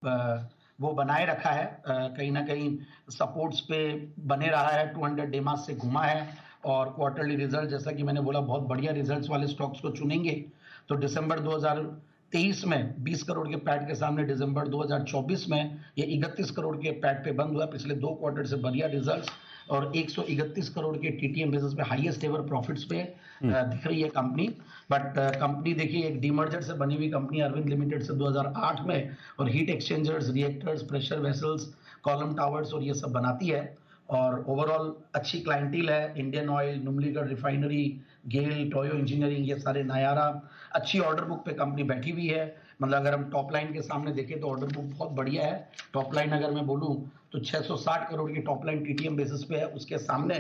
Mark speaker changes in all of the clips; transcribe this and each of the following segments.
Speaker 1: वो बनाए रखा है, कहीं ना कहीं सपोर्ट्स पे बने रहा है, 200 डेमास से घुमा है और क्वार्टरली रिजल्ट जैसा कि मैंने बोला बहुत बढ़िया रिजल्ट्स वाले स्टॉक्स को चुनेंगे तो दिसंबर 2023 में 20 करोड़ के पैट के सामने दिसंबर 2024 में ये 31 करोड़ के पैट पे बंद हुआ। पिछले 2 क्वार्टर से बढ़िया रिजल्ट्स और 131 करोड़ के टीटीएम बेसिस पे हाईएस्ट एवर प्रॉफिट्स पे दिख रही है कंपनी। बट कंपनी देखिए एक डीमर्जर से बनी हुई कंपनी अरविंद लिमिटेड से 2008 में और heat exchangers, reactors, pressure vessels, column towers और ये सब बनाती है और ओवरऑल अच्छी क्लाइंटेल है। इंडियन ऑयल, नुमलीगढ़ रिफाइनरी, गेल, टोयो इंजीनियरिंग, ये सारे नयारा, अच्छी ऑर्डर बुक पे कंपनी बैठी हुई है। मतलब अगर हम टॉप लाइन के सामने देखें तो ऑर्डर बुक बहुत बढ़िया है। टॉप लाइन अगर मैं बोलूं तो 660 करोड़ की टॉप लाइन टीटीएम बेसिस पे है, उसके सामने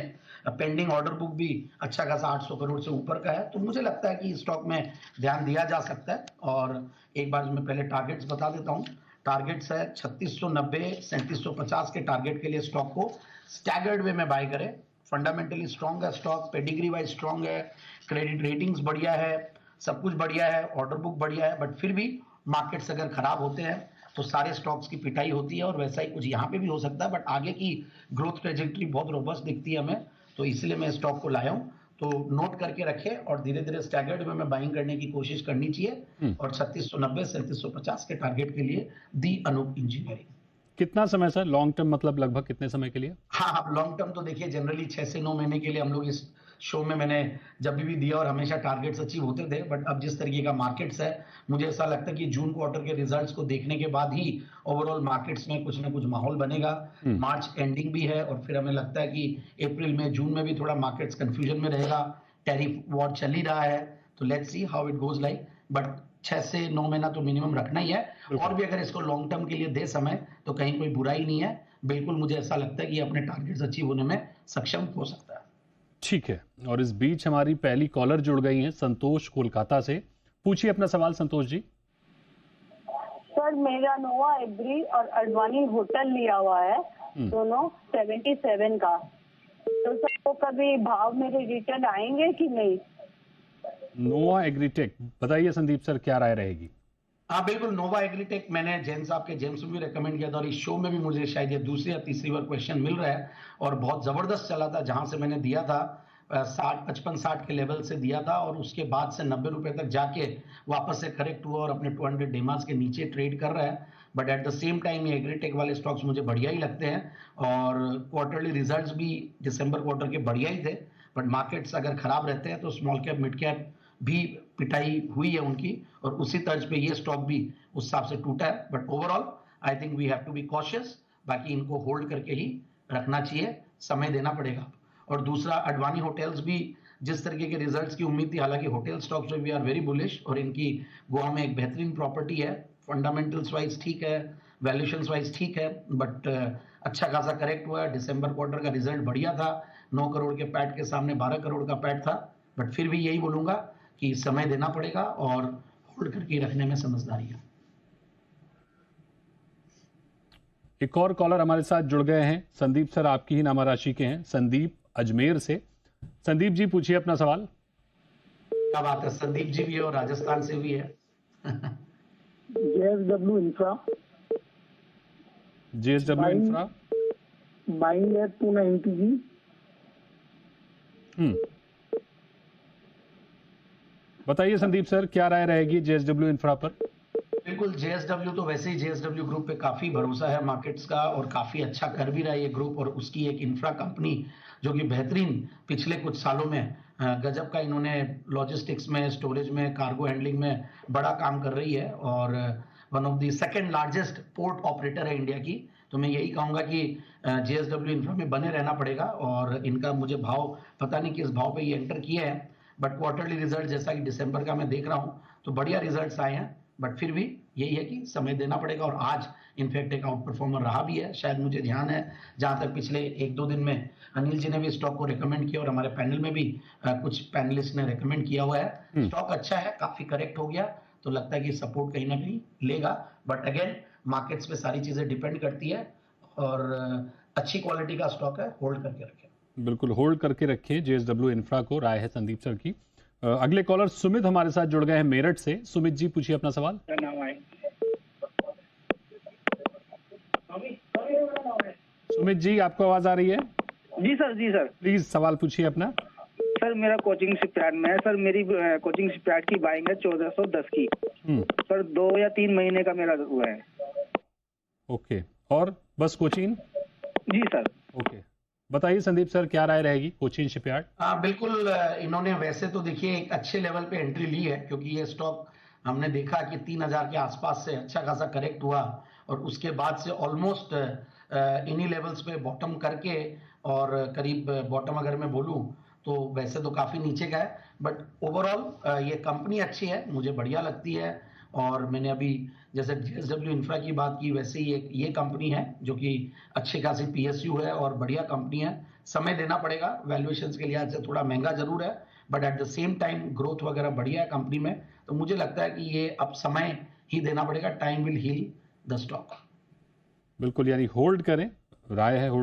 Speaker 1: पेंडिंग ऑर्डर बुक भी अच्छा खासा 800 करोड़ से ऊपर का है। तो मुझे लगता है कि स्टॉक में ध्यान दिया जा सकता है। और एक बार मैं पहले टारगेट्स बता देता हूँ। टारगेट्स है 3690, 3750 के टारगेट के लिए स्टॉक को स्टैगर्ड वे में बाय करें। फंडामेंटली स्ट्रॉन्ग है स्टॉक, पेडिग्री वाइज स्ट्रॉन्ग है, क्रेडिट रेटिंग्स बढ़िया है, सब कुछ बढ़िया है, ऑर्डर बुक बढ़िया है। बट फिर भी मार्केट्स अगर खराब होते हैं तो सारे स्टॉक्स की पिटाई होती है और वैसा ही कुछ यहाँ पे भी हो सकता है। बट आगे की ग्रोथ ट्रेजेक्टरी बहुत रोबस्ट दिखती है हमें, तो इसलिए मैं स्टॉक को लाया हूँ। तो नोट करके रखे और धीरे धीरे स्टैगर्ड में बाइंग करने की कोशिश करनी चाहिए। और 3690 3750 के टारगेट के लिए दी अनूप इंजीनियरिंग।
Speaker 2: कितना समय सर, लॉन्ग टर्म मतलब लगभग कितने समय के लिए?
Speaker 1: हाँ, लॉन्ग टर्म तो देखिए जनरली 6 से 9 महीने के लिए हम लोग इस शो में मैंने जब भी दिया और हमेशा टारगेट्स अचीव होते थे। बट अब जिस तरीके का मार्केट्स है, मुझे ऐसा लगता है कि जून क्वार्टर के रिजल्ट्स को देखने के बाद ही ओवरऑल मार्केट्स में कुछ ना कुछ माहौल बनेगा। मार्च एंडिंग भी है और फिर हमें लगता है कि अप्रैल में, जून में भी थोड़ा मार्केट्स कंफ्यूजन में रहेगा। टैरिफ वॉर चल ही रहा है, तो let's see how it goes like. But 6 से 9 महीना तो मिनिमम रखना ही है। और भी अगर इसको लॉन्ग टर्म के लिए दे समय तो कहीं कोई बुराई नहीं है। बिल्कुल मुझे ऐसा लगता है कि अपने टारगेट्स अचीव होने में सक्षम हो सकता है।
Speaker 2: ठीक है, और इस बीच हमारी पहली कॉलर जुड़ गई हैं, संतोष कोलकाता से। पूछिए अपना सवाल संतोष जी।
Speaker 3: सर मेरा नोवा एग्री और अडवाणी होटल लिया हुआ है, दोनों 77 का। तो सर वो कभी भाव मेरे रिटर्न आएंगे कि नहीं?
Speaker 2: नोवा एग्रीटेक, बताइए संदीप सर क्या राय रहेगी?
Speaker 1: हाँ बिल्कुल, नोवा एग्रीटेक मैंने जैन साहब के जेम्स में भी रेकमेंड किया था और इस शो में भी मुझे शायद ये दूसरी या तीसरी बार क्वेश्चन मिल रहा है और बहुत जबरदस्त चला था। जहां से मैंने दिया था 55-60 के लेवल से दिया था और उसके बाद से 90 रुपए तक जाके वापस से करेक्ट हुआ और अपने 200 डेमास के नीचे ट्रेड कर रहा है। But at the same time ये एग्रीटेक वाले स्टॉक्स मुझे बढ़िया ही लगते हैं और क्वार्टरली रिजल्ट्स भी दिसंबर क्वार्टर के बढ़िया ही थे। बट मार्केट्स अगर खराब रहते हैं तो स्मॉल कैप, मिड कैप भी पिटाई हुई है उनकी और उसी तर्ज पे ये स्टॉक भी उस हिसाब से टूटा है। But overall I think we have to be cautious. बाकी इनको होल्ड करके ही रखना चाहिए, समय देना पड़ेगा। और दूसरा, अडवाणी होटल्स भी जिस तरीके के रिजल्ट्स की उम्मीद थी, हालांकि होटल स्टॉक्स में वी आर वेरी बुलिश और इनकी गोवा में एक बेहतरीन प्रॉपर्टी है। फंडामेंटल्स वाइज ठीक है, वैल्यूएशंस वाइज ठीक है, बट अच्छा खासा करेक्ट हुआ है। दिसंबर क्वार्टर का रिजल्ट बढ़िया था, 9 करोड़ के पैट के सामने 12 करोड़ का पैट था। बट फिर भी यही बोलूंगा कि समय देना पड़ेगा और होल्ड करके रखने में समझदारी है।
Speaker 2: एक और कॉलर हमारे साथ जुड़ गए हैं, संदीप सर आपकी ही नामा राशि के हैं, संदीप अजमेर से। संदीप जी पूछिए अपना सवाल।
Speaker 1: क्या बात है, संदीप जी भी है और राजस्थान से भी है।
Speaker 4: JSW infra,
Speaker 2: JSW infra
Speaker 4: buying है 290 जी।
Speaker 2: बताइए संदीप सर क्या राय रहेगी JSW इंफ्रा पर?
Speaker 1: बिल्कुल, JSW तो वैसे ही JSW ग्रुप पे काफी भरोसा है मार्केट्स का और काफी अच्छा कर भी रहा है ये ग्रुप। और उसकी एक इंफ्रा कंपनी जो कि बेहतरीन पिछले कुछ सालों में गजब का इन्होंने लॉजिस्टिक्स में, स्टोरेज में, कार्गो हैंडलिंग में बड़ा काम कर रही है और one of the second largest port operator है इंडिया की। तो मैं यही कहूंगा कि JSW इंफ्रा में बने रहना पड़ेगा और इनका मुझे भाव पता नहीं किस भाव पे ये एंटर किया है। बट क्वार्टरली रिजल्ट जैसा कि दिसंबर का मैं देख रहा हूं तो बढ़िया रिजल्ट्स आए हैं। बट फिर भी यही है कि समय देना पड़ेगा और आज इनफैक्ट एक आउट परफॉर्मर रहा भी है। शायद मुझे ध्यान है जहां तक पिछले 1-2 दिन में अनिल जी ने भी स्टॉक को रेकमेंड किया और हमारे पैनल में भी कुछ पैनलिस्ट ने रेकमेंड किया हुआ है। स्टॉक अच्छा है, काफी करेक्ट हो गया तो लगता है कि सपोर्ट कहीं ना कहीं लेगा। बट अगेन मार्केट्स पे सारी चीजें डिपेंड करती है और अच्छी क्वालिटी का स्टॉक है, होल्ड करके रखें।
Speaker 2: बिल्कुल होल्ड करके रखिए JSW इंफ्रा को, राय है संदीप सर की। अगले कॉलर सुमित हमारे साथ जुड़ गए हैं मेरठ से। सुमित जी पूछिए अपना सवाल। सुमित जी, आपको आवाज आ रही है?
Speaker 4: जी सर, जी सर।
Speaker 2: प्लीज सवाल पूछिए अपना।
Speaker 4: सर मेरा कोचिंग शिपयार्ड में है सर, मेरी कोचिंग शिपयार्ड की बाइंग है 1410 की। सर 2 या 3 महीने का मेरा हुआ है।
Speaker 2: ओके, और बस कोचीन?
Speaker 4: जी सर।
Speaker 2: ओके, बताइए संदीप सर, क्या राय रहेगी कोचीन शिपयार्ड?
Speaker 1: हाँ बिल्कुल, इन्होंने वैसे तो देखिए एक अच्छे लेवल पे एंट्री ली है, क्योंकि ये स्टॉक हमने देखा कि 3000 के आसपास से अच्छा खासा करेक्ट हुआ और उसके बाद से ऑलमोस्ट इन्हीं लेवल्स पे बॉटम करके, और करीब बॉटम अगर मैं बोलूं तो वैसे तो काफी नीचे का है, बट ओवरऑल ये कंपनी अच्छी है, मुझे बढ़िया लगती है। और मैंने अभी जैसे JSW इंफ्रा की बात की, वैसे ही एक ये कंपनी है जो कि अच्छी खासी PSU है और बढ़िया कंपनी है। समय देना पड़ेगा, वैल्यूएशंस के लिहाज से थोड़ा महंगा जरूर है, but at the same time growth वगैरह बढ़िया है कंपनी में। तो मुझे लगता है कि ये अब समय ही देना पड़ेगा, time will heal the stock.
Speaker 2: बिल्कुल, यानी होल्ड करें, राय है होल्ड